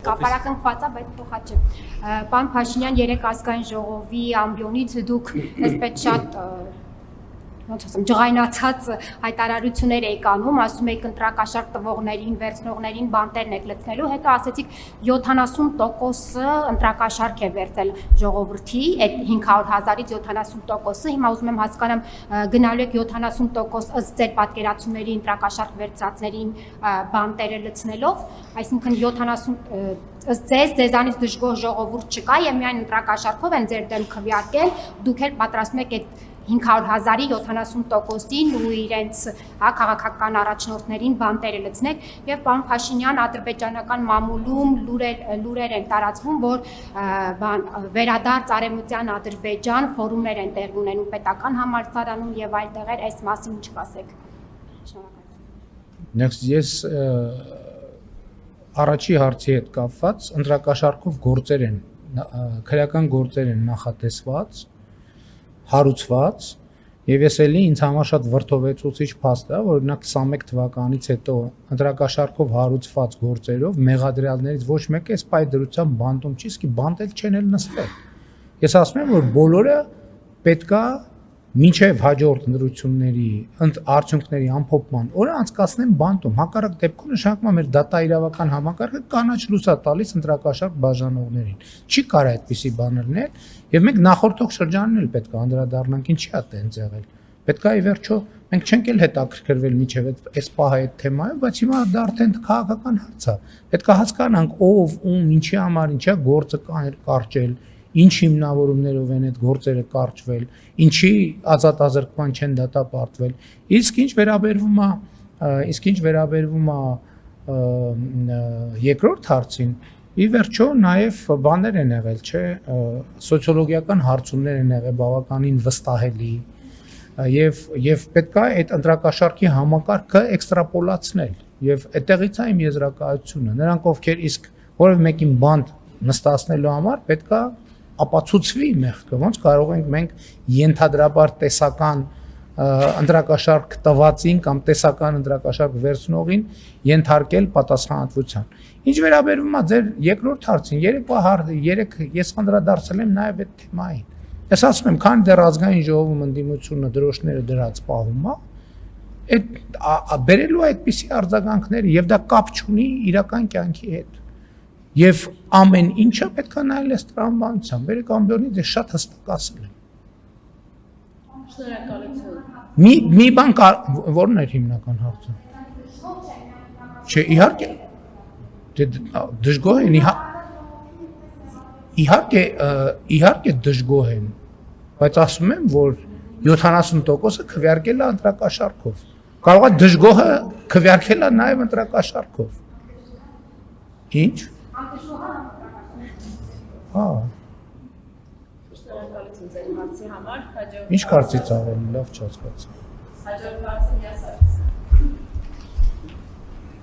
Կապարակնքված է, բայց փոխած չէ։ Պարոն Փաշինյան, երեք ազգային ժողովի ամբիոնից դուք այսպես շատ ոնց ասեմ, ջղայնացած հայտարարություններ եք անում, ասում եք ընտրակաշարք տվողներին, վերցնողներին բանտերն եք լցնելու, հետո ասեցիք 70%-ը ընտրակաշարք է վերցել ժողովրդի, այդ 500,000-ից 70%-ը, հիմա ուզում եմ հասկանամ, գնալու եք 70% ըստ ձեր պատկերացումների ընտրակաշարք վերցածներին բանտերը լցնելով, այսինքն 70 ըստ ձեզանից դժգոհ ժողովուրդ չկա եւ միայն ընտրակաշարքով են ձեր դեմ քվեարկել, դուք էլ պատրաստում եք այդ 500,000-ի 70%-ին ու իրենց քաղաքական առաջնորդներին բանտերը լցնեք եւ պարոն Փաշինյան ադրբեջանական մամուլում լուրեր են տարածվում, որ վերադարձ արևմտյան Ադրբեջան ֆորումներ են տեղի ունենում պետական համալսարանում եւ այլ տեղեր, այս մասին ինչ կասեք։ Շնորհակալություն։ Ես առաջի հարցի հետ կապված ընտրակաշարքով գործեր են, քրեական գործեր են նախատեսված, հարուցված եւ ես էլի ինձ համար շատ վրդովեցուցիչ փաստ է, որ օրինակ 21 թվականից հետո ընտրակաշարքով հարուցված գործերով մեղադրյալներից ոչ մեկը այս պայդրությամբ բանտում չի, իսկ բանտել չեն էլ նստել։ Ես ասում եմ, որ բոլորը պետքա մինչև հաջորդ ընտրությունների արդյունքների ամփոփման օրը անցկացնեն բանտում։ Հակառակ դեպքում նշանակում է մեր դատաիրավական համակարգը կանաչ լույս է տալիս ընտրակաշարք բաժանողներին։ Չի կարա այդպիսի բան լինել, եւ մենք նախորդող շրջանն էլ պետք է անդրադառնանք, ինչի է տենց եղել։ Պետք է ի վերջո մենք չենք էլ հետաքրքրվել միջև այս պահի այդ թեմայով, բայց հիմա դա արդեն քաղաքական հարց է։ Պետք է հասկանանք ով, ում, ինչի համար, ինչա գործը կարճել, ինչ հիմնավորումներով են այդ գործերը կարճվել, ինչի ազատազրկման չեն դատապարտվել։ Իսկ ինչ վերաբերվում է երկրորդ հարցին, ի վերջո նաև բաներ են եղել, չէ, սոցիոլոգիական հարցումներ են եղել բավականին վստահելի եւ պետք է այդ ընտրակաշարքի համակարգը էքստրապոլացնել եւ այդտեղից է իմ եզրակացությունը։ Նրանք ովքեր իսկ որևէ մեկին բանտ նստացնելու համար պետք է ապացուցվի մեղքը, ոնց կարող ենք մենք ենթադրաբար տեսական ընտրակաշարք տվածին կամ տեսական ընտրակաշարք վերցնողին ենթարկել պատասխանատվության։ Ինչ վերաբերվում է ձեր երկրորդ հարցին, երեք ես անդրադարձել եմ նաև այդ թեմային։ Ես ասում եմ, քանի դեռ ազգային ժողովում ընդդիմությունը դրոշները դրած պահում է, այդ բերելու այդպիսի արձագանքները եւ դա կապ չունի իրական կյանքի հետ։ Եվ ամեն ինչը պետք է նայել այս տրամաբանությամբ, երեք ամբիոնից ես շատ հստակ ասել եմ։ Շնորհակալություն։ Մի բան որն էր հիմնական հարցը։ Չէ, իհարկե դժգոհ են, իհարկե դժգոհ են, բայց ասում եմ, որ 70%-ը քվեարկել է ընտրակաշարքով։ Կարող է դժգոհը քվեարկել է նաև ընտրակաշարքով։ Ինչ։ Հա։ Շնորհակալություն ձեր հարցի համար։ Ինչ կարծիք ավելի լավ չհասկացա։ Հաջորդ հարցին ես ասացի։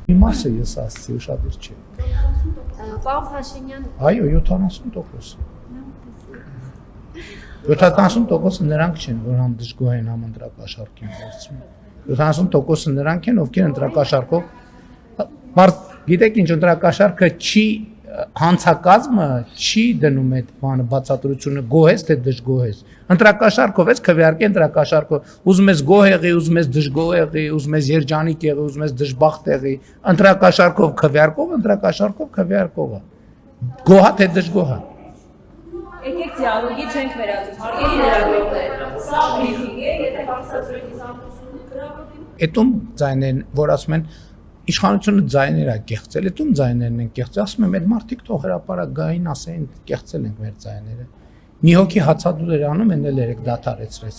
Մի մասը ես ասացի, ուշադիր չէ։ Պարոն Փաշինյան, Այո, 70%։ 70%-ը նրանք չեն, որ համ դժգոհ են, համ ընտրակաշարքին վերցնում։ 70%-ը նրանք են, ովքեր ընտրակաշարքով գիտեք ինչ, ընտրակաշարքը չի հանցակազմը չի դնում այդ բանը բացատրությունը գոհ ես թե դժգոհ ես։ Ընտրակաշարքով ես քվեարկի ընտրակաշարքով, ուզում ես գոհ եղի, ուզում ես դժգոհ եղի, ուզում ես երջանիկ եղի, ուզում ես դժբախտ եղի, ընտրակաշարքով քվեարկողը։ Գոհա թե դժգոհա։ Եկեք դիալոգի չենք վերածում, հարգելի լրագրողներ։ Սա միֆինգ է, եթե հարցազրույցի զանգվածությունը գրավորվի։ Այդում ձայներն, որ ասում են իշխանությունը ձայներ է կեղծել, այդում ձայներն են կեղծել, ասում եմ, այդ մարդիկ թող հրապարակային ասեն, կեղծել ենք մեր ձայները։ Մի հոգի հացադուլ էր անում, են էլ երեք դադարեցրեց։